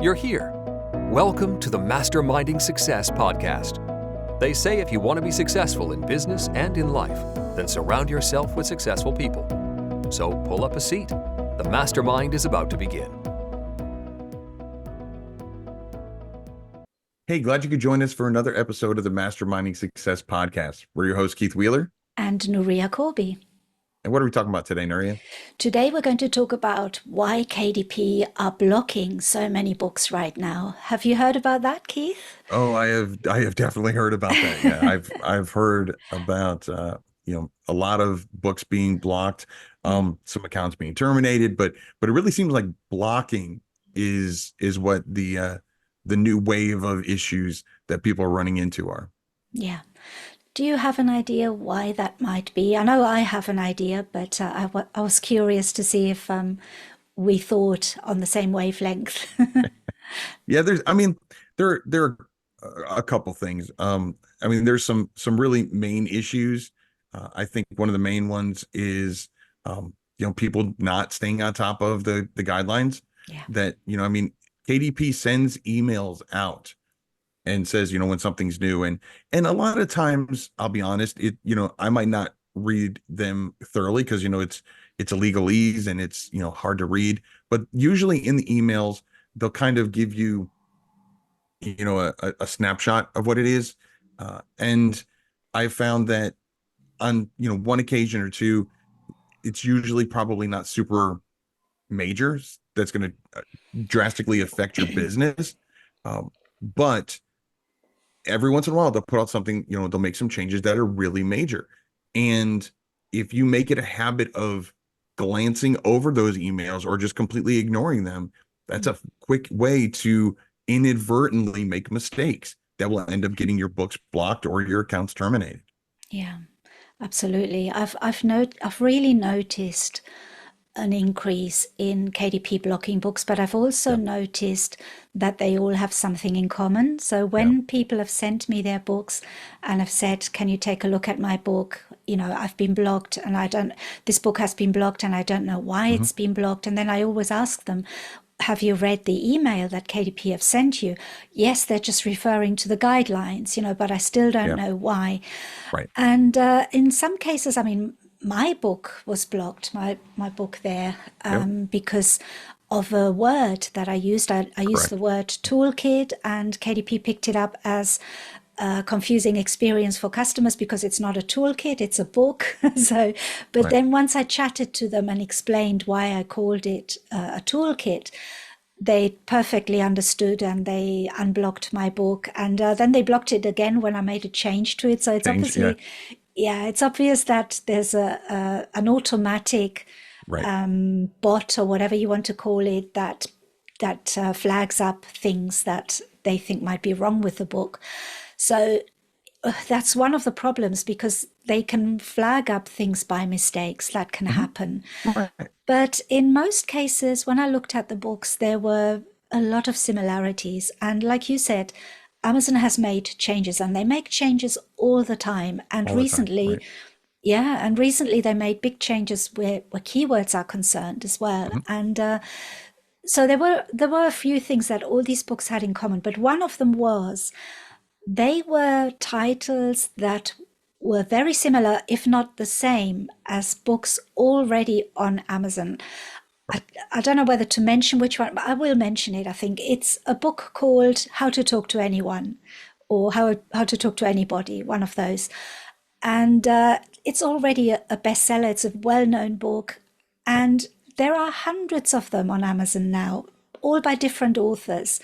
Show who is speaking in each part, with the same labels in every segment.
Speaker 1: You're here. Welcome to the Masterminding Success podcast. They say if you want to be successful in business and in life, then surround yourself with successful people. So pull up a seat. The mastermind is about to begin.
Speaker 2: Hey, glad you could join us for another episode of the Masterminding Success podcast. We're your host, Keith Wheeler.
Speaker 3: And Nuria Corby.
Speaker 2: And what are we talking about today, Nuria?
Speaker 3: Today we're going to talk about why KDP are blocking so many books right now. Have you heard about that, Keith?
Speaker 2: Oh, I have definitely heard about that. Yeah, I've heard about a lot of books being blocked, some accounts being terminated, but it really seems like blocking is what the new wave of issues that people are running into are.
Speaker 3: Yeah. Do you have an idea why that might be? I know I have an idea, but I was curious to see if we thought on the same wavelength.
Speaker 2: Yeah, there are a couple things. There's some really main issues. I think one of the main ones is people not staying on top of the guidelines.
Speaker 3: Yeah.
Speaker 2: That KDP sends emails out and says, when something's new. And a lot of times, I'll be honest, I might not read them thoroughly because, it's a legalese and it's, hard to read. But usually in the emails, they'll kind of give you, a snapshot of what it is. And I found that on, one occasion or two, it's usually probably not super major that's going to drastically affect your business. But every once in a while, they'll put out something, they'll make some changes that are really major. And if you make it a habit of glancing over those emails or just completely ignoring them, that's a quick way to inadvertently make mistakes that will end up getting your books blocked or your accounts terminated.
Speaker 3: Yeah, absolutely. I've really noticed an increase in KDP blocking books, but I've also noticed that they all have something in common. So when people have sent me their books and have said, can you take a look at my book? I've been blocked and this book has been blocked and I don't know why it's been blocked. And then I always ask them, have you read the email that KDP have sent you? Yes, they're just referring to the guidelines, but I still don't know why.
Speaker 2: Right.
Speaker 3: And in some cases, my book was blocked, my book there, because of a word that I used. I used the word toolkit, and KDP picked it up as a confusing experience for customers because it's not a toolkit, it's a book. Then once I chatted to them and explained why I called it a toolkit, they perfectly understood and they unblocked my book. And then they blocked it again when I made a change to it. So it's obviously... Yeah, it's obvious that there's an automatic bot or whatever you want to call it that flags up things that they think might be wrong with the book. So that's one of the problems because they can flag up things by mistakes that can happen.
Speaker 2: Right.
Speaker 3: But in most cases, when I looked at the books, there were a lot of similarities. And like you said, Amazon has made changes and they make changes all the time. And recently they made big changes where keywords are concerned as well. And so there were a few things that all these books had in common, but one of them was they were titles that were very similar, if not the same, as books already on Amazon. I don't know whether to mention which one, but I will mention it. I think it's a book called How to Talk to Anyone or How to Talk to Anybody, one of those. And it's already a bestseller. It's a well-known book. And there are hundreds of them on Amazon now, all by different authors.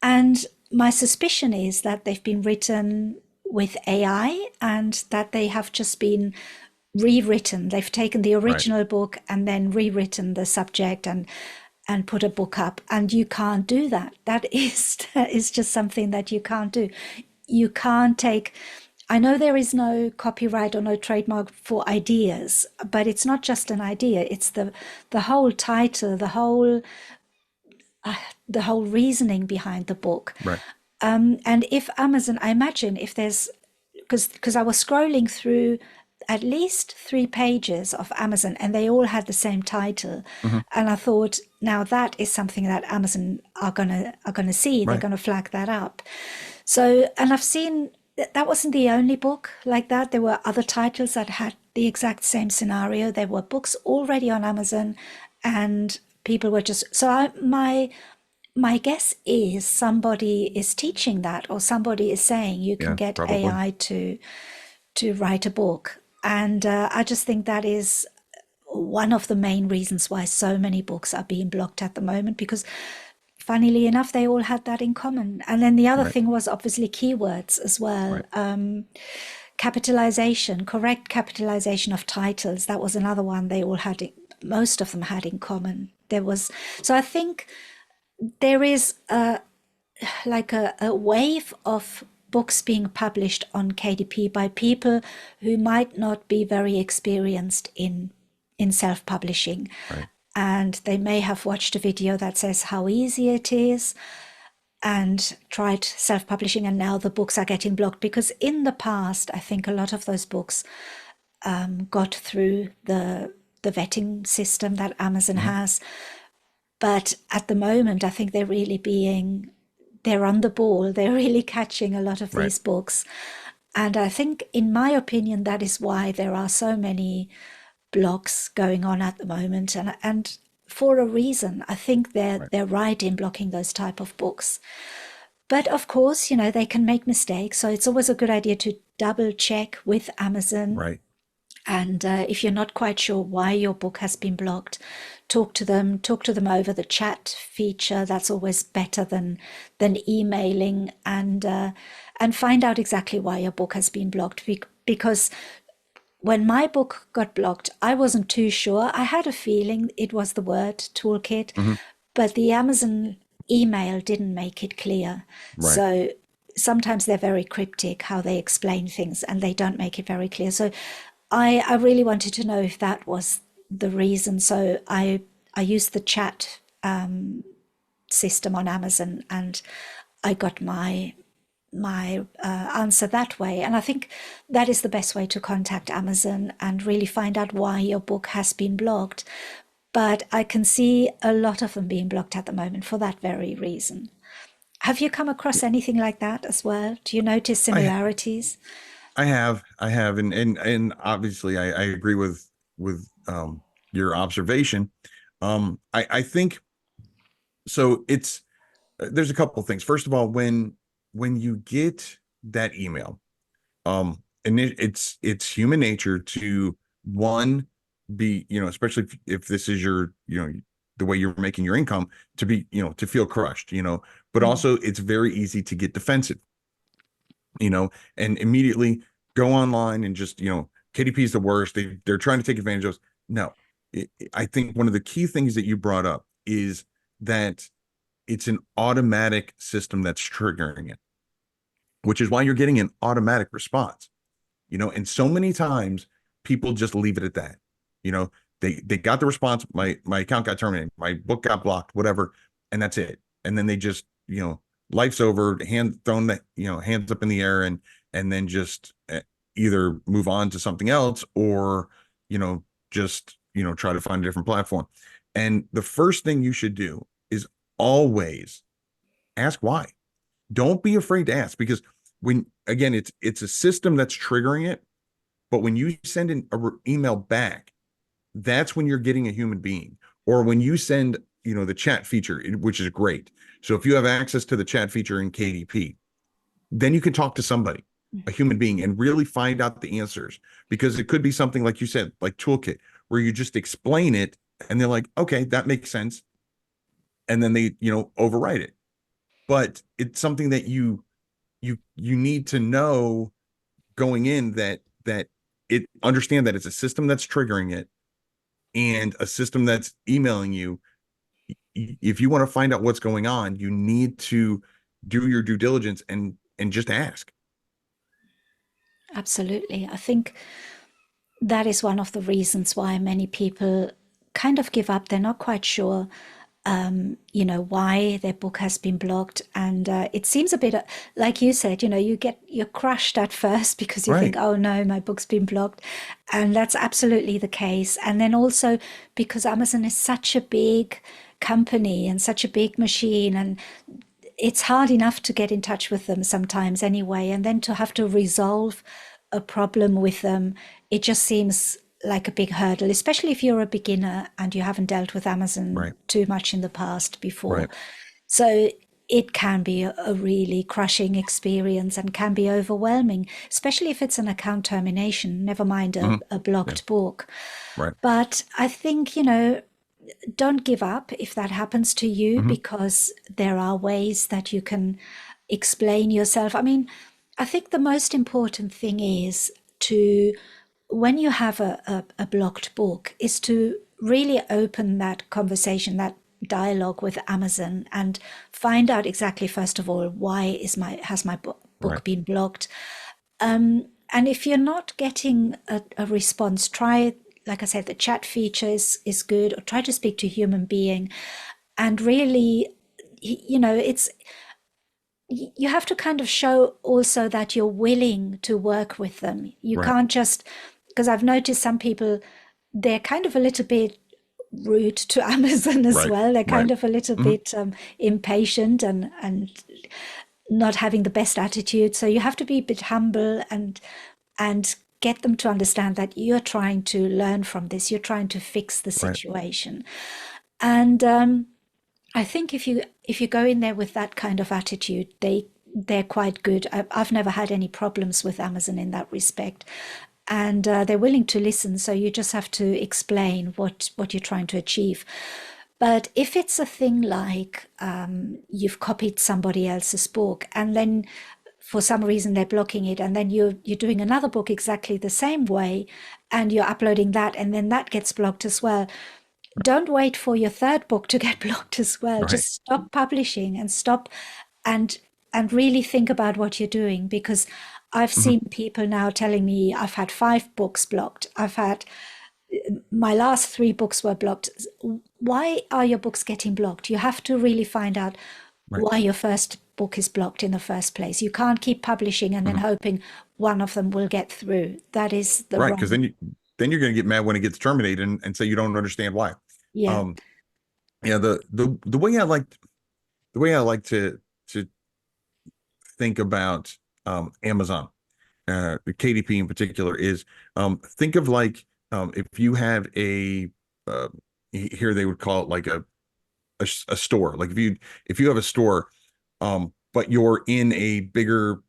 Speaker 3: And my suspicion is that they've been written with AI and that they have just been rewritten. They've taken the original book and then rewritten the subject and put a book up, and you can't do that. That is just something that you can't do. You can't take... I know there is no copyright or no trademark for ideas, but it's not just an idea. It's the whole title, the whole reasoning behind the book.
Speaker 2: Right.
Speaker 3: And if Amazon, I imagine if there's, because I was scrolling through at least 3 pages of Amazon, and they all had the same title.
Speaker 2: Hmm.
Speaker 3: And I thought, now that is something that Amazon are gonna see. They're
Speaker 2: Right.
Speaker 3: gonna flag that up. So, and I've seen that wasn't the only book like that. There were other titles that had the exact same scenario. There were books already on Amazon, and people were just so. My guess is somebody is teaching that, or somebody is saying you can
Speaker 2: Yeah,
Speaker 3: get
Speaker 2: probably.
Speaker 3: AI to write a book. And I just think that is one of the main reasons why so many books are being blocked at the moment, because funnily enough, they all had that in common. And then the other
Speaker 2: Right.
Speaker 3: thing was obviously keywords as well.
Speaker 2: Right.
Speaker 3: Capitalization, correct capitalization of titles. That was another one they all had, most of them had in common. So I think there is a wave of books being published on KDP by people who might not be very experienced in self-publishing,
Speaker 2: Right.
Speaker 3: and they may have watched a video that says how easy it is and tried self-publishing, and now the books are getting blocked because in the past I think a lot of those books got through the vetting system that Amazon
Speaker 2: Hmm.
Speaker 3: has. But at the moment, I think they're on the ball. They're really catching a lot of
Speaker 2: Right.
Speaker 3: these books. And I think, in my opinion, that is why there are so many blocks going on at the moment. And for a reason, I think
Speaker 2: Right.
Speaker 3: they're right in blocking those type of books. But of course, they can make mistakes. So it's always a good idea to double check with Amazon.
Speaker 2: Right.
Speaker 3: And if you're not quite sure why your book has been blocked, talk to them over the chat feature. That's always better than emailing, and find out exactly why your book has been blocked. Because when my book got blocked, I wasn't too sure. I had a feeling it was the word toolkit,
Speaker 2: Hmm.
Speaker 3: but the Amazon email didn't make it clear.
Speaker 2: Right.
Speaker 3: So sometimes they're very cryptic how they explain things, and they don't make it very clear. So I really wanted to know if that was the reason. So I used the chat system on Amazon, and I got my answer that way. And I think that is the best way to contact Amazon and really find out why your book has been blocked. But I can see a lot of them being blocked at the moment for that very reason. Have you come across anything like that as well? Do you notice
Speaker 2: I
Speaker 3: similarities?
Speaker 2: I have, and obviously I agree with your observation. I think so. It's there's a couple of things. First of all, when you get that email, and it's human nature to one be, especially if this is your, the way you're making your income, to be, to feel crushed, but
Speaker 3: Mm.
Speaker 2: also it's very easy to get defensive, and immediately go online and just, KDP is the worst. They're trying to take advantage of us. No, I think one of the key things that you brought up is that it's an automatic system that's triggering it, which is why you're getting an automatic response, and so many times people just leave it at that. You know, they got the response, my account got terminated, my book got blocked, whatever, and that's it. And then they just, life's over, hands up in the air, and then just either move on to something else, or, just, try to find a different platform. And the first thing you should do is always ask why. Don't be afraid to ask, because when, again, it's a system that's triggering it, but when you send an email back, that's when you're getting a human being. Or when you send, the chat feature, which is great. So if you have access to the chat feature in KDP, then you can talk to somebody, a human being, and really find out the answers, because it could be something like you said, like Toolkit, where you just explain it and they're like, okay, that makes sense, and then they, overwrite it. But it's something that you need to know going in, that it understand that it's a system that's triggering it, and a system that's emailing you. If you want to find out what's going on, you need to do your due diligence and just ask.
Speaker 3: Absolutely. I think that is one of the reasons why many people kind of give up. They're not quite sure why their book has been blocked. And it seems a bit like you said, you're crushed at first because you think,
Speaker 2: Right.
Speaker 3: oh no, my book's been blocked. And that's absolutely the case. And then also because Amazon is such a big company and such a big machine, and it's hard enough to get in touch with them sometimes anyway. And then to have to resolve a problem with them, it just seems like a big hurdle, especially if you're a beginner and you haven't dealt with Amazon
Speaker 2: Right.
Speaker 3: too much in the past before.
Speaker 2: Right.
Speaker 3: So it can be a really crushing experience and can be overwhelming, especially if it's an account termination, never mind
Speaker 2: Hmm.
Speaker 3: a
Speaker 2: Yeah.
Speaker 3: blocked book.
Speaker 2: Right.
Speaker 3: But I think, don't give up if that happens to you,
Speaker 2: Hmm.
Speaker 3: because there are ways that you can explain yourself. I mean, I think the most important thing is to, when you have a blocked book, is to really open that conversation, that dialogue with Amazon, and find out exactly, first of all, why has my
Speaker 2: Right.
Speaker 3: book been blocked. And if you're not getting a response, try, like I said, the chat feature is good, or try to speak to a human being. And really, it's, you have to kind of show also that you're willing to work with them. You
Speaker 2: Right.
Speaker 3: can't just, because I've noticed some people, they're kind of a little bit rude to Amazon as
Speaker 2: Right.
Speaker 3: well. They're
Speaker 2: Right.
Speaker 3: kind of a little
Speaker 2: Hmm.
Speaker 3: bit impatient and not having the best attitude. So you have to be a bit humble and get them to understand that you're trying to learn from this. You're trying to fix the
Speaker 2: Right.
Speaker 3: situation. And I think if you go in there with that kind of attitude, they're quite good. I've never had any problems with Amazon in that respect, and they're willing to listen. So you just have to explain what you're trying to achieve. But if it's a thing like you've copied somebody else's book, and then for some reason they're blocking it, and then you're doing another book exactly the same way, and you're uploading that, and then that gets blocked as well, don't wait for your third book to get blocked as well.
Speaker 2: Right.
Speaker 3: Just stop publishing and stop and really think about what you're doing, because I've
Speaker 2: Hmm.
Speaker 3: seen people now telling me I've had 5 books blocked. I've had my last 3 books were blocked. Why are your books getting blocked? You have to really find out
Speaker 2: Right.
Speaker 3: why your first book is blocked in the first place. You can't keep publishing and then
Speaker 2: Hmm.
Speaker 3: hoping one of them will get through. That is the
Speaker 2: Right. Because
Speaker 3: wrong.
Speaker 2: then you're going to get mad when it gets terminated and say you don't understand why.
Speaker 3: Yeah.
Speaker 2: Um, yeah. The way I like to think about Amazon, the KDP in particular, is think of like if you have uh, here they would call it like a store. Like if you have a store, but you're in a bigger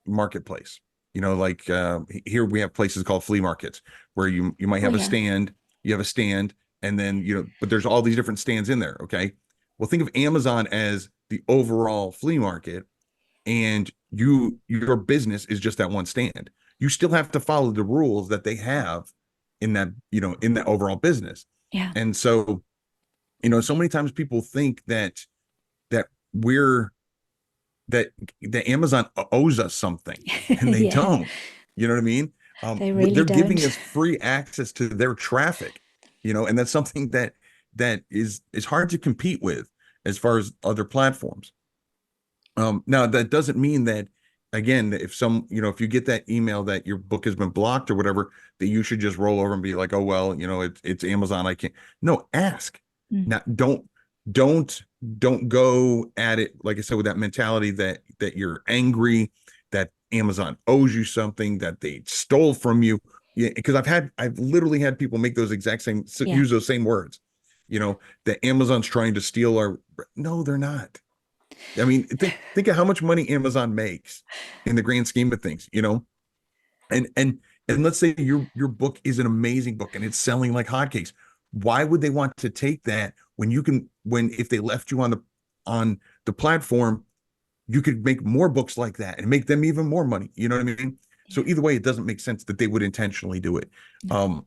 Speaker 2: marketplace. Like here we have places called flea markets where you might
Speaker 3: Oh
Speaker 2: have a
Speaker 3: yeah.
Speaker 2: stand, and then but there's all these different stands in there. Okay, well think of Amazon as the overall flea market, and your business is just that one stand. You still have to follow the rules that they have in that overall business.
Speaker 3: Yeah.
Speaker 2: And so so many times people think that we're that Amazon owes us something, and they
Speaker 3: Yeah.
Speaker 2: don't. You know what I mean?
Speaker 3: They really
Speaker 2: They're giving
Speaker 3: don't.
Speaker 2: us free access to their traffic, and that's something that is hard to compete with as far as other platforms. Now that doesn't mean that, again, if you get that email that your book has been blocked or whatever, that you should just roll over and be like, oh well, it's Amazon. I can't. No, ask.
Speaker 3: Mm.
Speaker 2: Now don't don't go at it, like I said, with that mentality that you're angry, that Amazon owes you something, that they stole from you. Yeah, because I've literally had people make those exact same
Speaker 3: Yeah.
Speaker 2: use those same words. That Amazon's trying to steal our. No, they're not. I mean, think of how much money Amazon makes in the grand scheme of things, and let's say your book is an amazing book and it's selling like hotcakes. Why would they want to take that when if they left you on the platform, you could make more books like that and make them even more money. You know what I mean? So
Speaker 3: Yeah.
Speaker 2: either way, it doesn't make sense that they would intentionally do it.
Speaker 3: No.
Speaker 2: Um,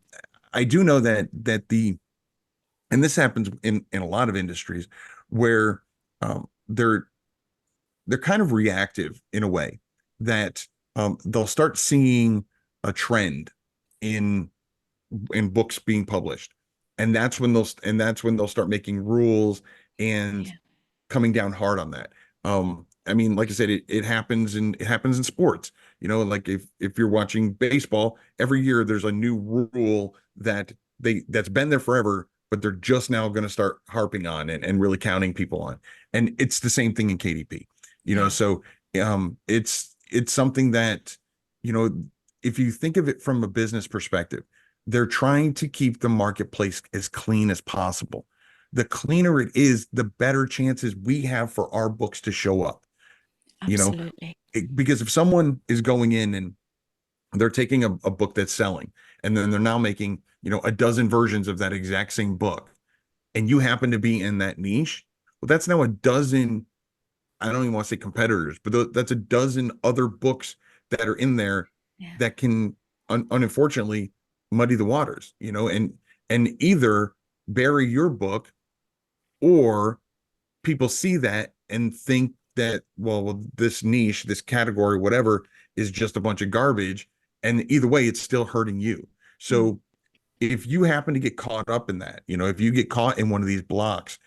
Speaker 2: I do know and this happens in a lot of industries where they're kind of reactive in a way that they'll start seeing a trend in books being published, And that's when they'll start making rules and
Speaker 3: Yeah.
Speaker 2: coming down hard on that. I mean, like I said, it happens in sports. Like if you're watching baseball, every year there's a new rule that's been there forever, but they're just now going to start harping on and really counting people on. And it's the same thing in KDP.
Speaker 3: Yeah.
Speaker 2: So it's something that, you know, if you think of it from a business perspective, they're trying to keep the marketplace as clean as possible. The cleaner it is, the better chances we have for our books to show up.
Speaker 3: Absolutely.
Speaker 2: Because if someone is going in and they're taking a book that's selling, and then they're now making, a dozen versions of that exact same book, and you happen to be in that niche, well, that's now a dozen, I don't even want to say competitors, but that's a dozen other books that are in there
Speaker 3: Yeah.
Speaker 2: that can unfortunately muddy the waters, and either bury your book, or people see that and think that, well, this niche, this category, whatever, is just a bunch of garbage. And either way, it's still hurting you. So if you happen to get caught up in that, if you get caught in one of these blocks,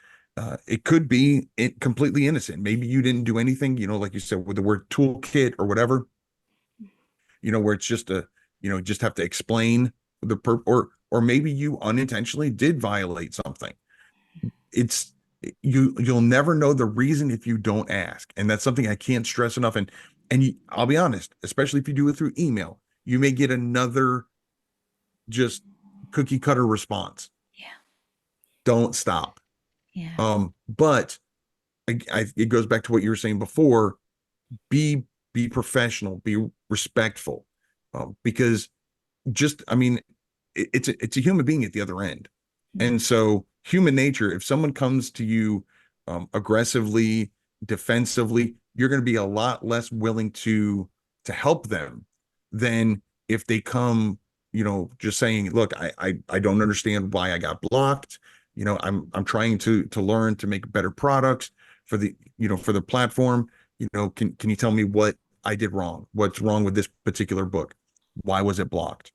Speaker 2: it could be completely innocent. Maybe you didn't do anything, like you said, with the word toolkit or whatever, where it's just just have to explain or maybe you unintentionally did violate something. It's you'll never know the reason if you don't ask, and that's something I can't stress enough. And I'll be honest, especially if you do it through email, you may get another just cookie cutter response.
Speaker 3: Yeah.
Speaker 2: Don't stop.
Speaker 3: Yeah.
Speaker 2: But it goes back to what you were saying before. Be professional, be respectful, because I mean, it's a human being at the other end. And so human nature, if someone comes to you aggressively, defensively, you're going to be a lot less willing to help them than if they come, just saying, look, I don't understand why I got blocked. I'm trying to learn to make better products for the platform. Can you tell me what I did wrong? What's wrong with this particular book? Why was it blocked?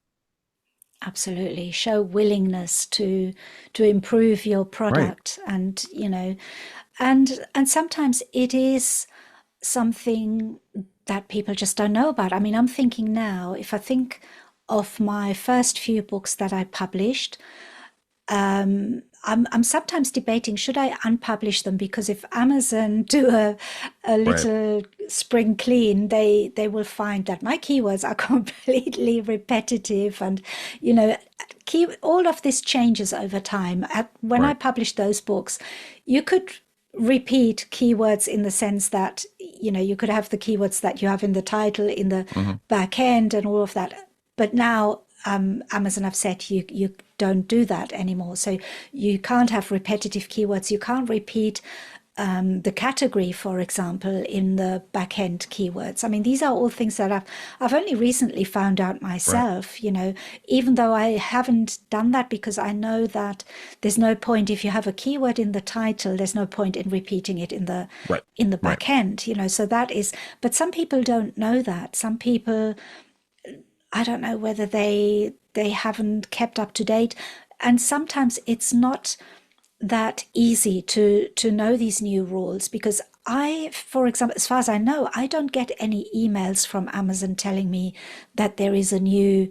Speaker 3: Absolutely. Show willingness to improve your
Speaker 2: Right.
Speaker 3: product, and and sometimes it is something that people just don't know about. I mean, I'm thinking now, if I think of my first few books that I published, I'm sometimes debating, should I unpublish them? Because if Amazon do a
Speaker 2: Right.
Speaker 3: little spring clean, they will find that my keywords are completely repetitive, and all of this changes over time. When I
Speaker 2: Right.
Speaker 3: published those books, you could repeat keywords in the sense that you could have the keywords that you have in the title, in the
Speaker 2: Mhm.
Speaker 3: back end, and all of that. But now Amazon have said you don't do that anymore. So you can't have repetitive keywords. You can't repeat the category, for example, in the back end keywords. I mean, these are all things that I've only recently found out
Speaker 2: Right.
Speaker 3: myself, even though I haven't done that, because I know that there's no point if you have a keyword in the title, there's no point in repeating it in the
Speaker 2: Right. Right.
Speaker 3: back end, so that is, but some people don't know that. Some people, I don't know whether they haven't kept up to date, and sometimes it's not that easy to know these new rules, because for example, as far as I know, I don't get any emails from Amazon telling me that there is a new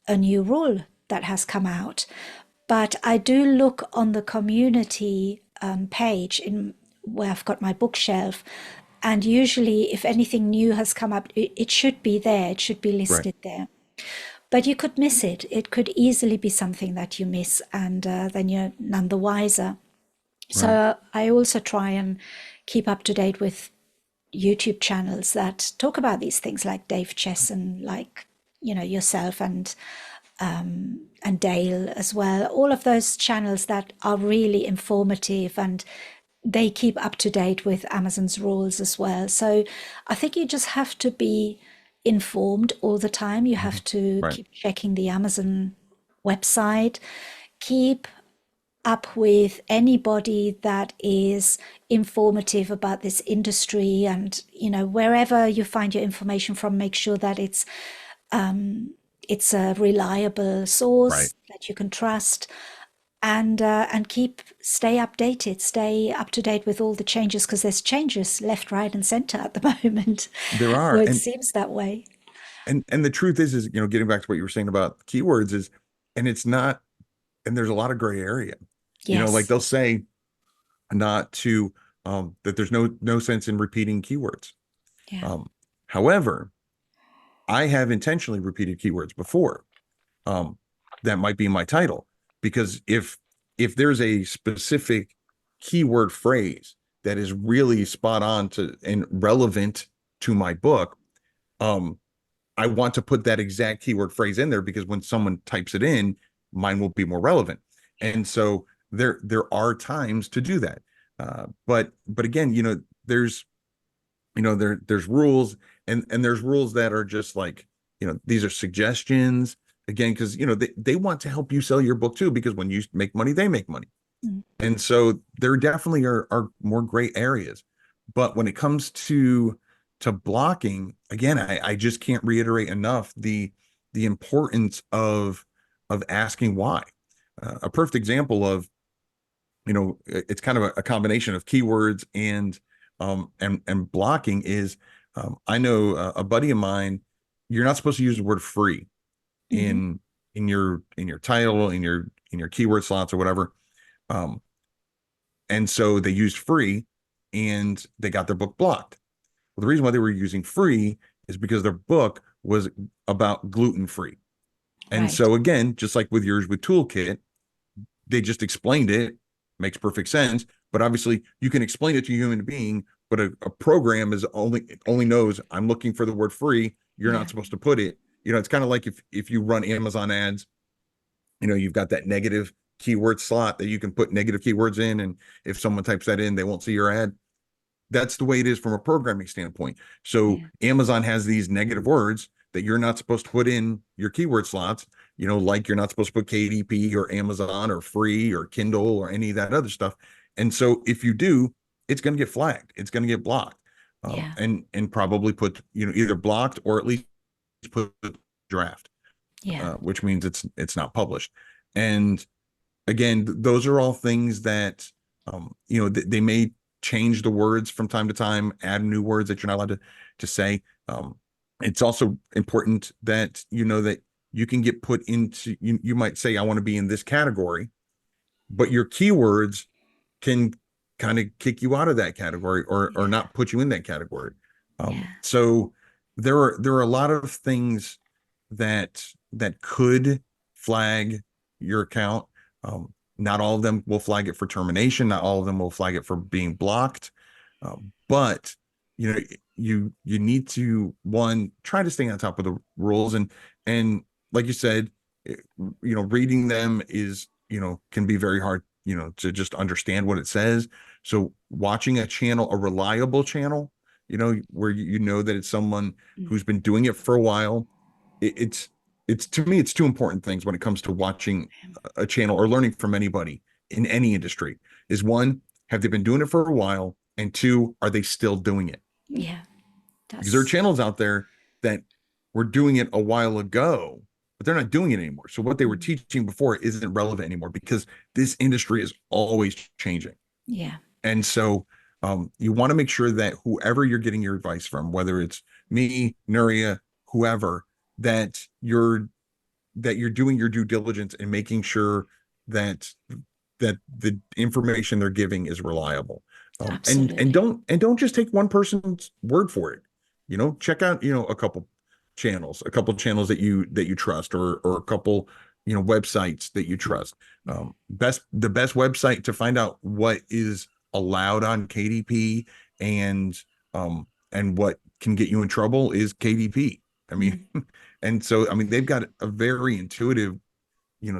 Speaker 3: rule that has come out. But I do look on the community page in where I've got my bookshelf, and usually if anything new has come up, it should be there. It should be
Speaker 2: Right.
Speaker 3: listed there. But you could miss it. It could easily be something that you miss, and then you're none the wiser.
Speaker 2: Right.
Speaker 3: So I also try and keep up to date with YouTube channels that talk about these things, like Dave Chesson, like yourself, and Dale as well. All of those channels that are really informative, and they keep up to date with Amazon's rules as well. So I think you just have to be informed all the time. You have
Speaker 2: Mhm.
Speaker 3: to
Speaker 2: Right.
Speaker 3: keep checking the Amazon website, keep up with anybody that is informative about this industry, and wherever you find your information from, make sure that it's a reliable
Speaker 2: Right.
Speaker 3: source that you can trust. and stay updated, stay up to date with all the changes, because there's changes left, right, and center at the moment.
Speaker 2: There are.
Speaker 3: Or it seems that way.
Speaker 2: And the truth is, getting back to what you were saying about keywords is, and it's not, and there's a lot of gray area. Like
Speaker 3: Yes.
Speaker 2: they'll say not to, that there's no sense in repeating keywords.
Speaker 3: Yeah.
Speaker 2: However, I have intentionally repeated keywords before. That might be my title, because if there's a specific keyword phrase that is really spot on to and relevant to my book, I want to put that exact keyword phrase in there, because when someone types it in, mine will be more relevant. And so there are times to do that. But again, there's there's rules, and there's rules that are just like, these are suggestions, again, because they want to help you sell your book too, because when you make money, they make money.
Speaker 3: Mm.
Speaker 2: And so there definitely are more gray areas. But when it comes to blocking, again, I just can't reiterate enough the importance of asking why. A perfect example of, it's kind of a combination of keywords and blocking is, I know a buddy of mine, you're not supposed to use the word free
Speaker 3: Mm-hmm.
Speaker 2: in your title, in your keyword slots or whatever. And so they used free, and they got their book blocked. Well, the reason why they were using free is because their book was about gluten-free. And
Speaker 3: Right.
Speaker 2: so again, just like with yours with Toolkit, they just explained it, makes perfect sense. But obviously you can explain it to a human being, but a program is only knows I'm looking for the word free. You're
Speaker 3: Yeah.
Speaker 2: not supposed to put it. It's kind of like if you run Amazon ads, you've got that negative keyword slot that you can put negative keywords in. And if someone types that in, they won't see your ad. That's the way it is from a programming standpoint. So
Speaker 3: Yeah.
Speaker 2: Amazon has these negative words that you're not supposed to put in your keyword slots, like you're not supposed to put KDP or Amazon or free or Kindle or any of that other stuff. And so if you do, it's going to get flagged. It's going to get blocked,
Speaker 3: Yeah.
Speaker 2: and probably put, either blocked or at least put draft,
Speaker 3: Yeah.
Speaker 2: which means it's not published. And again, those are all things that, they may change the words from time to time, add new words that you're not allowed to say. It's also important that that you can get put into, you might say, I want to be in this category, but your keywords can kind of kick you out of that category, or not put you in that category.
Speaker 3: Yeah.
Speaker 2: So there are a lot of things that could flag your account. Not all of them will flag it for termination. Not all of them will flag it for being blocked. But you need to, one, try to stay on top of the rules, and like you said, reading them is, can be very hard, to just understand what it says. So watching a channel, a reliable channel, where that it's someone who's been doing it for a while, it's to me, it's two important things when it comes to watching a channel or learning from anybody in any industry. Is one, have they been doing it for a while? And two, are they still doing it?
Speaker 3: Yeah.
Speaker 2: Because there are
Speaker 3: That's
Speaker 2: channels out there that were doing it a while ago, but they're not doing it anymore. So what they were teaching before isn't relevant anymore, because this industry is always changing.
Speaker 3: yeah.
Speaker 2: And so you want to make sure that whoever you're getting your advice from, whether it's me, Nuria, whoever, that you're doing your due diligence and making sure that the information they're giving is reliable. And
Speaker 3: Absolutely.
Speaker 2: don't just take one person's word for it. Check out a couple channels that you trust, or a couple websites that you trust. The best website to find out what is allowed on KDP and what can get you in trouble is KDP. I mean, and so they've got a very intuitive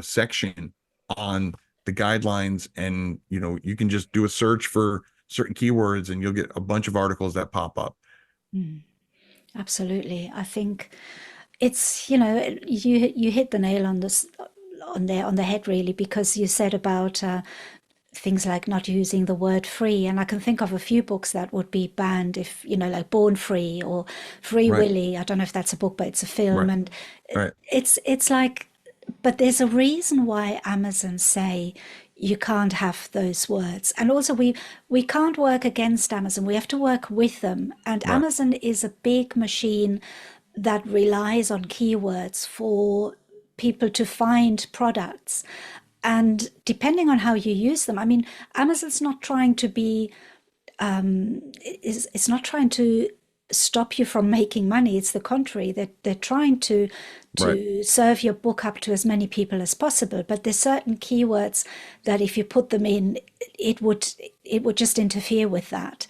Speaker 2: section on the guidelines, and you can just do a search for certain keywords and you'll get a bunch of articles that pop up.
Speaker 3: Absolutely. I think it's, you hit the nail on this on the head, really, because you said about things like not using the word free, and I can think of a few books that would be banned if, like Born Free or Free
Speaker 2: Right.
Speaker 3: Willy. I don't know if that's a book, but it's a film.
Speaker 2: Right.
Speaker 3: And
Speaker 2: Right.
Speaker 3: it's like, but there's a reason why Amazon say you can't have those words. And also we can't work against Amazon. We have to work with them. And
Speaker 2: Right.
Speaker 3: Amazon is a big machine that relies on keywords for people to find products. And depending on how you use them, I mean, Amazon's not trying to be it's not trying to stop you from making money. It's the contrary. They're trying to
Speaker 2: Right.
Speaker 3: serve your book up to as many people as possible. But there's certain keywords that if you put them in, it would just interfere with that.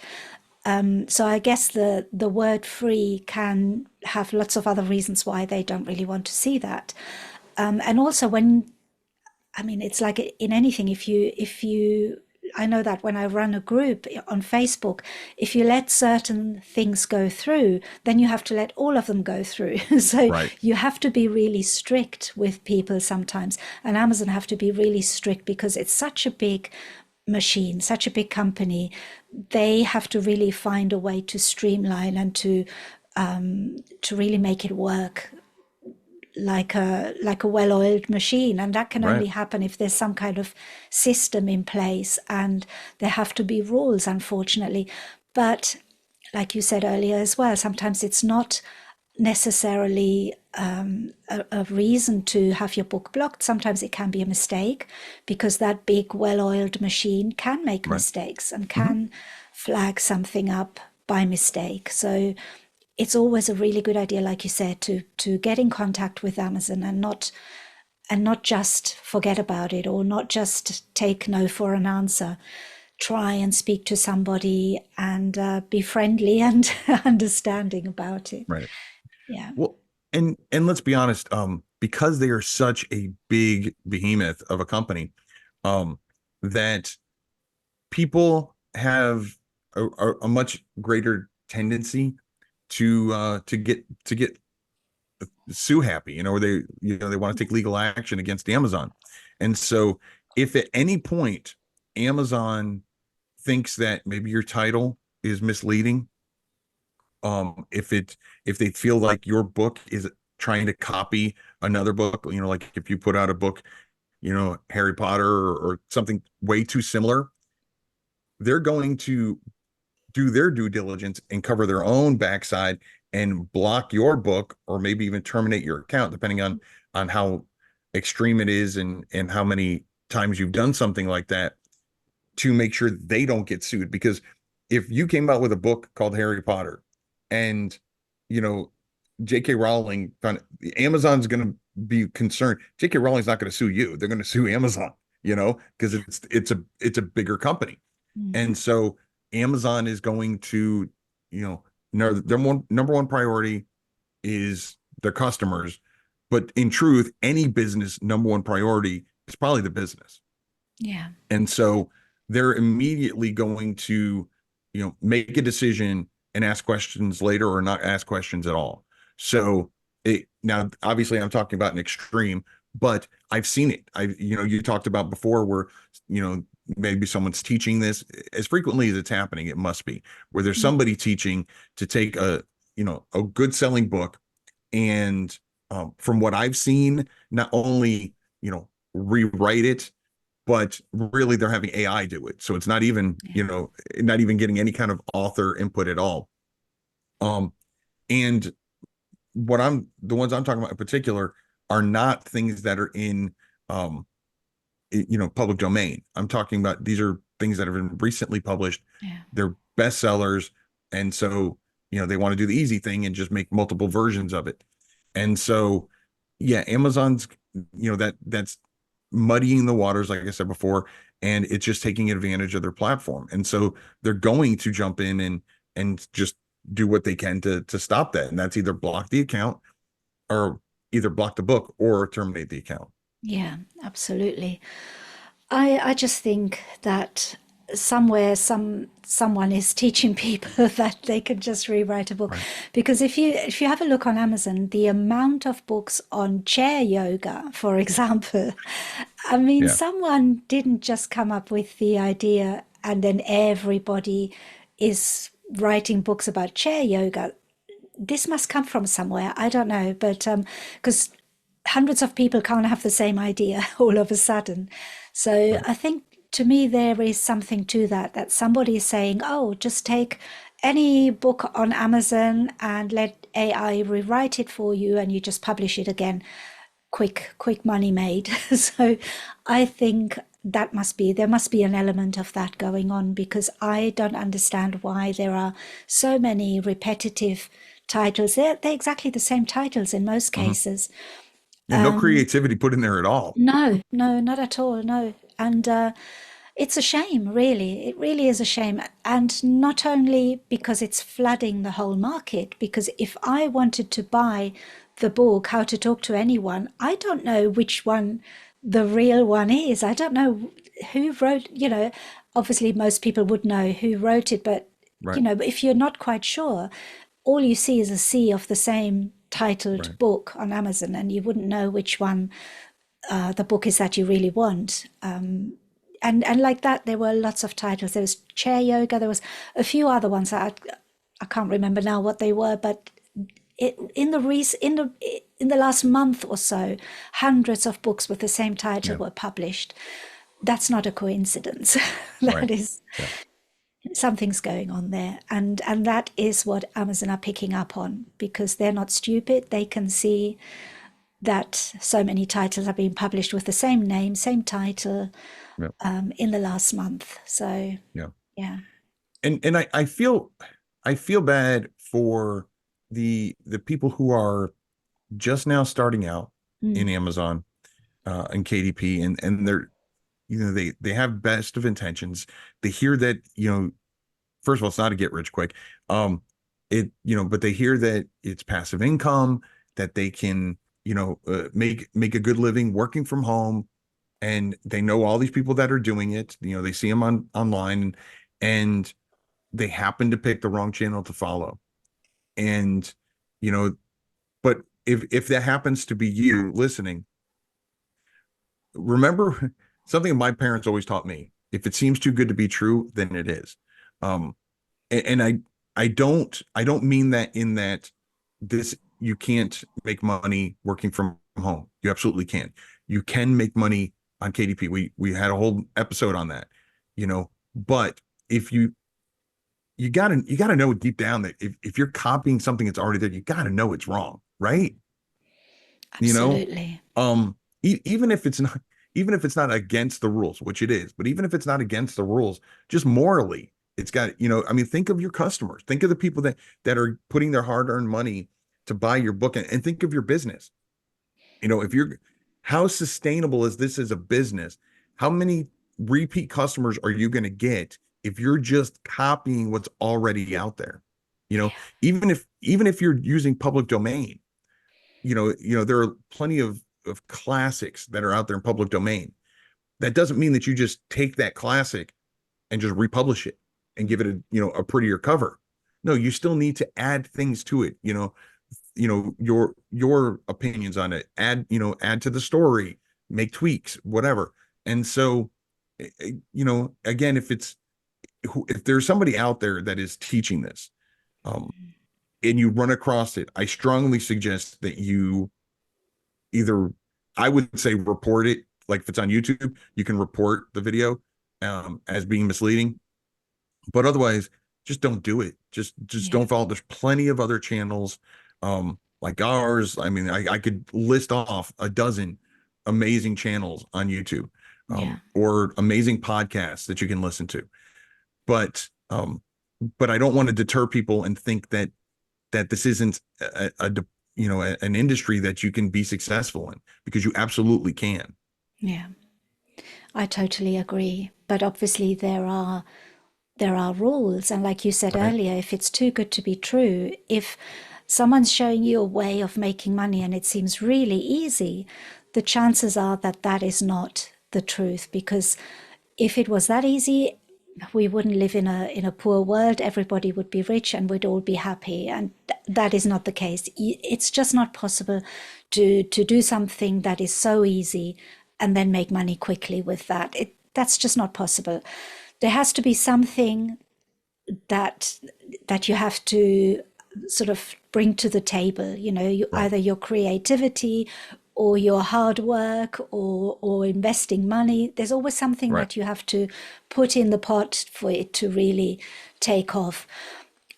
Speaker 3: So I guess the word free can have lots of other reasons why they don't really want to see that. And also I mean, it's like in anything, if you, I know that when I run a group on Facebook, if you let certain things go through, then you have to let all of them go through. So
Speaker 2: Right.
Speaker 3: you have to be really strict with people sometimes. And Amazon have to be really strict because it's such a big machine, such a big company. They have to really find a way to streamline and to really make it work like a well-oiled machine, and that can
Speaker 2: Right.
Speaker 3: only happen if there's some kind of system in place, and there have to be rules, unfortunately. But like you said earlier as well, sometimes it's not necessarily a reason to have your book blocked. Sometimes it can be a mistake, because that big well-oiled machine can make
Speaker 2: Right.
Speaker 3: mistakes and
Speaker 2: Mhm.
Speaker 3: can flag something up by mistake. So it's always a really good idea, like you said, to get in contact with Amazon and not just forget about it, or not just take no for an answer. Try and speak to somebody and be friendly and understanding about it.
Speaker 2: Right.
Speaker 3: Yeah.
Speaker 2: Well, and let's be honest, because they are such a big behemoth of a company, that people have a much greater tendency to get sue happy, or they want to take legal action against Amazon. And so if at any point Amazon thinks that maybe your title is misleading, if they feel like your book is trying to copy another book, like if you put out a book, Harry Potter or something way too similar, they're going to do their due diligence and cover their own backside and block your book, or maybe even terminate your account, depending on how extreme it is and how many times you've done something like that, to make sure they don't get sued. Because if you came out with a book called Harry Potter and you know J.K. Rowling found, Amazon's going to be concerned. J.K. Rowling's not going to sue you. They're going to sue Amazon, because it's a bigger company.
Speaker 3: Mm.
Speaker 2: And so Amazon is going to, their number one priority is their customers. But in truth, any business number one priority is probably the business.
Speaker 3: Yeah.
Speaker 2: And so they're immediately going to, make a decision and ask questions later, or not ask questions at all. So now, obviously, I'm talking about an extreme, but I've seen it. You talked about before where, maybe someone's teaching this as frequently as it's happening. It must be where there's
Speaker 3: Mm.
Speaker 2: somebody teaching to take a good selling book, and from what I've seen, not only, rewrite it, but really they're having AI do it. So it's not even,
Speaker 3: Yeah.
Speaker 2: not even getting any kind of author input at all. And the ones I'm talking about in particular are not things that are in, public domain. I'm talking about, these are things that have been recently published.
Speaker 3: Yeah.
Speaker 2: They're bestsellers. And so, they want to do the easy thing and just make multiple versions of it. And so, yeah, Amazon's, that's muddying the waters, like I said before, and it's just taking advantage of their platform. And so they're going to jump in and just do what they can to stop that. And that's either block the account, or either block the book, or terminate the account.
Speaker 3: Yeah, absolutely. I just think that somewhere someone is teaching people that they can just rewrite a book,
Speaker 2: Right.
Speaker 3: because if you have a look on Amazon, the amount of books on chair yoga, for example, I mean,
Speaker 2: Yeah.
Speaker 3: someone didn't just come up with the idea and then everybody is writing books about chair yoga. This must come from somewhere. I don't know, but because hundreds of people can't have the same idea all of a sudden. So
Speaker 2: Right.
Speaker 3: I think to me there is something to that somebody is saying, oh, just take any book on Amazon and let AI rewrite it for you, and you just publish it again. Quick money made. So I think there must be an element of that going on, because I don't understand why there are so many repetitive titles. They're exactly the same titles in most
Speaker 2: Hmm.
Speaker 3: cases.
Speaker 2: Yeah, no creativity put in there at all.
Speaker 3: No, no, not at all. No. And it's a shame, really. It really is a shame. And not only because it's flooding the whole market, because if I wanted to buy the book, How to Talk to Anyone, I don't know which one the real one is. I don't know who wrote, obviously most people would know who wrote it, but,
Speaker 2: Right.
Speaker 3: if you're not quite sure, all you see is a sea of the same titled
Speaker 2: Right.
Speaker 3: book on Amazon, and you wouldn't know which one the book is that you really want. And like that, there were lots of titles. There was chair yoga. There was a few other ones that I can't remember now what they were, but in the last month or so, hundreds of books with the same title
Speaker 2: Yeah.
Speaker 3: were published. That's not a coincidence.
Speaker 2: Right.
Speaker 3: That is,
Speaker 2: Yeah.
Speaker 3: something's going on there, and that is what Amazon are picking up on, because they're not stupid. They can see that so many titles are being published with the same name, same title,
Speaker 2: Yeah.
Speaker 3: in the last month. So
Speaker 2: Yeah.
Speaker 3: yeah.
Speaker 2: And I feel bad for the people who are just now starting out in
Speaker 3: Mm.
Speaker 2: Amazon and KDP, and they're, they have best of intentions. They hear that, first of all, it's not a get rich quick. But they hear that it's passive income, that they can, make a good living working from home, and they know all these people that are doing it. They see them online, and they happen to pick the wrong channel to follow. And, you know, but if that happens to be you listening, remember something my parents always taught me: if it seems too good to be true, then it is. Um, and I don't mean that in that this you can't make money working from home. You absolutely can. You can make money on KDP. We had a whole episode on that, but if you gotta know deep down that if you're copying something that's already there, you gotta know it's wrong, right? you know
Speaker 3: Absolutely.
Speaker 2: Even if it's not against the rules, which it is, but even if it's not against the rules, just morally, it's got, I mean, think of your customers, think of the people that are putting their hard-earned money to buy your book, and think of your business. If you're How sustainable is this as a business? How many repeat customers are you going to get if you're just copying what's already out there? you know
Speaker 3: Yeah.
Speaker 2: even if you're using public domain, there are plenty of classics that are out there in public domain. That doesn't mean that you just take that classic and just republish it and give it a prettier cover. No, you still need to add things to it. Your opinions on it, add to the story, make tweaks, whatever. And so, again, if there's somebody out there that is teaching this, um, and you run across it, I strongly suggest that you either, I would say, report it. Like if it's on YouTube, you can report the video as being misleading, but otherwise, just don't do it. Just
Speaker 3: Yeah.
Speaker 2: don't follow. There's plenty of other channels like ours. I mean, I could list off a dozen amazing channels on YouTube,
Speaker 3: Yeah.
Speaker 2: or amazing podcasts that you can listen to. But I don't want to deter people and think that this isn't an industry that you can be successful in, because you absolutely can.
Speaker 3: Yeah. I totally agree. But obviously there are rules, and like you said
Speaker 2: Right.
Speaker 3: earlier, if it's too good to be true, if someone's showing you a way of making money and it seems really easy, the chances are that that is not the truth, because if it was that easy, we wouldn't live in a poor world. Everybody would be rich and we'd all be happy, and that is not the case. It's just not possible to do something that is so easy and then make money quickly with that. That's just not possible. There has to be something that you have to sort of bring to the table,
Speaker 2: Right.
Speaker 3: either your creativity or your hard work or investing money. There's always something
Speaker 2: Right.
Speaker 3: that you have to put in the pot for it to really take off.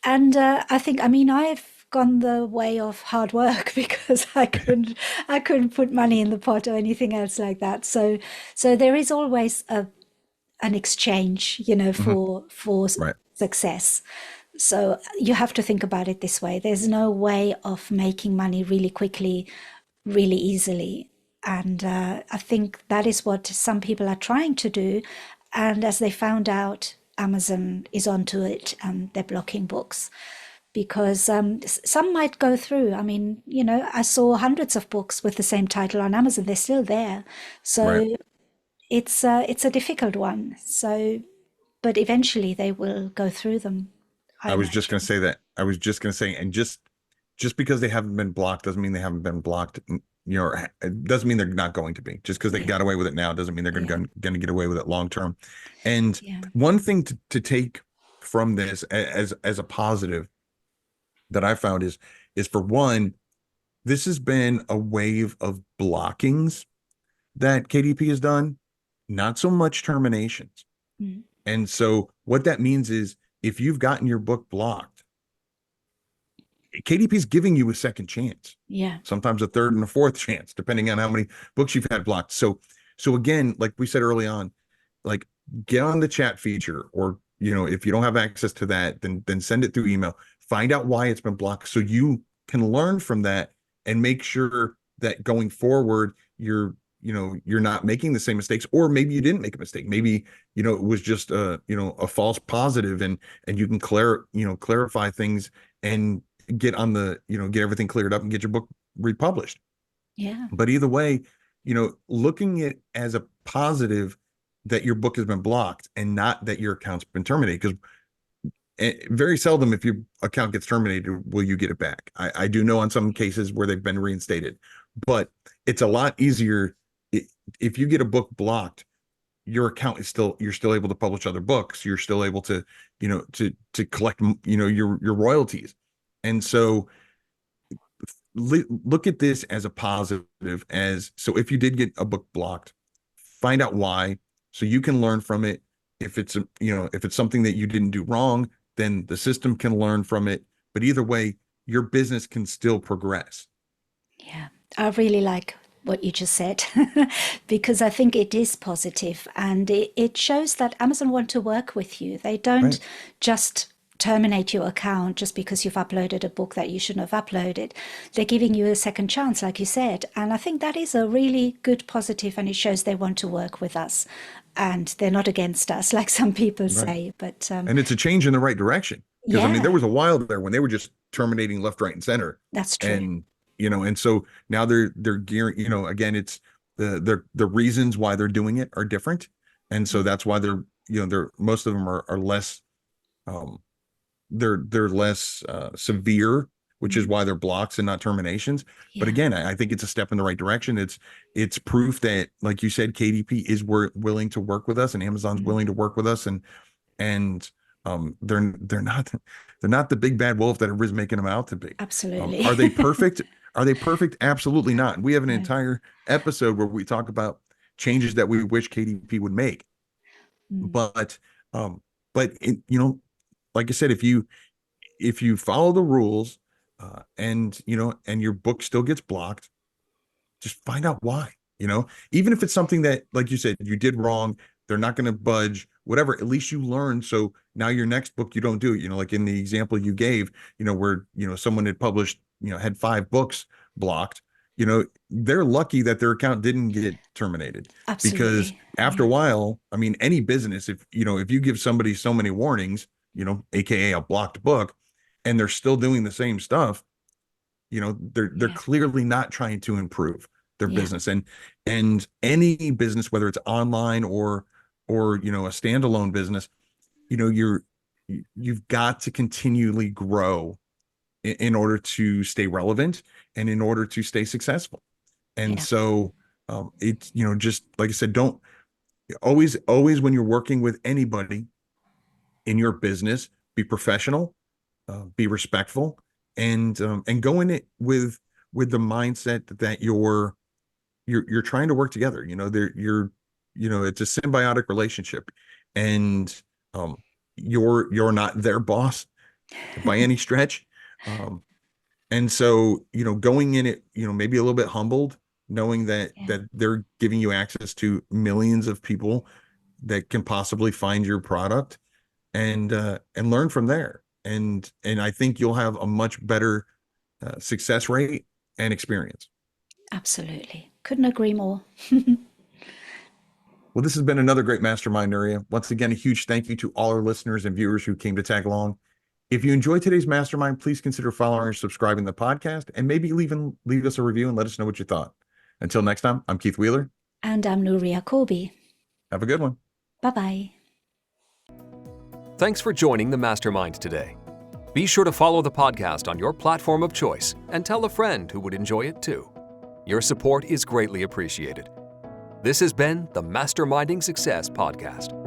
Speaker 3: And I think, I mean, I've gone the way of hard work because I couldn't put money in the pot or anything else like that. So there is always an exchange, you know,
Speaker 2: Hmm.
Speaker 3: for
Speaker 2: Right.
Speaker 3: success. So you have to think about it this way. There's no way of making money really quickly, really easily. And I think that is what some people are trying to do. And as they found out, Amazon is onto it and they're blocking books because some might go through. I mean, you know, I saw hundreds of books with the same title on Amazon. They're still there.
Speaker 2: Right.
Speaker 3: So it's a difficult one. So, but eventually they will go through them, I
Speaker 2: I was just going to
Speaker 3: imagine.
Speaker 2: say that. I was just going to say, and just because they haven't been blocked doesn't mean they haven't been blocked. You know, it doesn't mean they're not going to be. Just because they
Speaker 3: Yeah,
Speaker 2: got away with it now doesn't mean they're
Speaker 3: yeah,
Speaker 2: going to get away with it long term. And
Speaker 3: yeah.
Speaker 2: one thing to take from this as a positive that I found is for one, this has been a wave of blockings that KDP has done, not so much terminations.
Speaker 3: Mm.
Speaker 2: And so what that means is if you've gotten your book blocked, KDP is giving you a second chance,
Speaker 3: Yeah.
Speaker 2: sometimes a third and a fourth chance, depending on how many books you've had blocked. So again, like we said early on, like get on the chat feature, or if you don't have access to that, then send it through email. Find out why it's been blocked so you can learn from that and make sure that going forward you're not making the same mistakes, or maybe you didn't make a mistake. Maybe it was just a false positive, and you can clarify things and get on the get everything cleared up and get your book republished.
Speaker 3: Yeah.
Speaker 2: But either way, looking at as a positive that your book has been blocked and not that your account's been terminated, because very seldom, if your account gets terminated, will you get it back. I do know on some cases where they've been reinstated, but it's a lot easier if you get a book blocked. Your account is you're still able to publish other books. You're still able to collect your royalties. And so look at this as a positive. So if you did get a book blocked, find out why so you can learn from it. If it's if it's something that you didn't do wrong, then the system can learn from it. But either way, your business can still progress.
Speaker 3: Yeah, I really like what you just said because I think it is positive and it shows that Amazon want to work with you. They don't
Speaker 2: Right.
Speaker 3: just terminate your account just because you've uploaded a book that you shouldn't have uploaded. They're giving you a second chance, like you said. And I think that is a really good positive, and it shows they want to work with us and they're not against us, like some people
Speaker 2: Right.
Speaker 3: say. But
Speaker 2: And it's a change in the right direction, because I mean there
Speaker 3: yeah,
Speaker 2: was a while there when they were just terminating left, right, and center.
Speaker 3: that's true.
Speaker 2: And and so now they're gearing, again, it's the reasons why they're doing it are different. And so that's why they're most of them are less um they're less severe, which is
Speaker 3: Mm.
Speaker 2: why they're blocks and not terminations. But
Speaker 3: Yeah.
Speaker 2: again, I think it's a step in the right direction. It's proof that, like you said, KDP is willing to work with us, and Amazon's
Speaker 3: Mm.
Speaker 2: willing to work with us, and they're not the big bad wolf that everybody's making them out to be.
Speaker 3: Absolutely.
Speaker 2: Are they perfect? Are they perfect? Absolutely not. We have an
Speaker 3: No.
Speaker 2: entire episode where we talk about changes that we wish KDP would make.
Speaker 3: Mm.
Speaker 2: But um, like I said, if you follow the rules, and your book still gets blocked, just find out why. Even if it's something that, like you said, you did wrong, they're not going to budge, whatever. At least you learn. So now your next book, you don't do it. Like in the example you gave, where someone had published, had 5 books blocked. They're lucky that their account didn't get terminated, because
Speaker 3: Absolutely.
Speaker 2: after
Speaker 3: Yeah.
Speaker 2: a while, I mean, any business, if you give somebody so many warnings, aka a blocked book, and they're still doing the same stuff, they're
Speaker 3: Yeah.
Speaker 2: clearly not trying to improve their
Speaker 3: Yeah.
Speaker 2: business. And any business, whether it's online or a standalone business, you've got to continually grow in order to stay relevant and in order to stay successful. And
Speaker 3: Yeah.
Speaker 2: so it's just like I said, don't always when you're working with anybody in your business, be professional, be respectful, and go in it with the mindset that you're trying to work together. It's a symbiotic relationship, and you're not their boss by any stretch. And so, going in it, maybe a little bit humbled, knowing that they're giving you access to millions of people that can possibly find your product, and learn from there. And I think you'll have a much better success rate and experience.
Speaker 3: Absolutely. Couldn't agree more.
Speaker 2: Well, this has been another great mastermind, Nuria. Once again, a huge thank you to all our listeners and viewers who came to tag along. If you enjoyed today's mastermind, please consider following or subscribing to the podcast, and maybe leave us a review and let us know what you thought. Until next time, I'm Keith Wheeler.
Speaker 3: And I'm Nuria Corby.
Speaker 2: Have a good one.
Speaker 3: Bye-bye.
Speaker 1: Thanks for joining the Mastermind today. Be sure to follow the podcast on your platform of choice and tell a friend who would enjoy it too. Your support is greatly appreciated. This has been the Masterminding Success Podcast.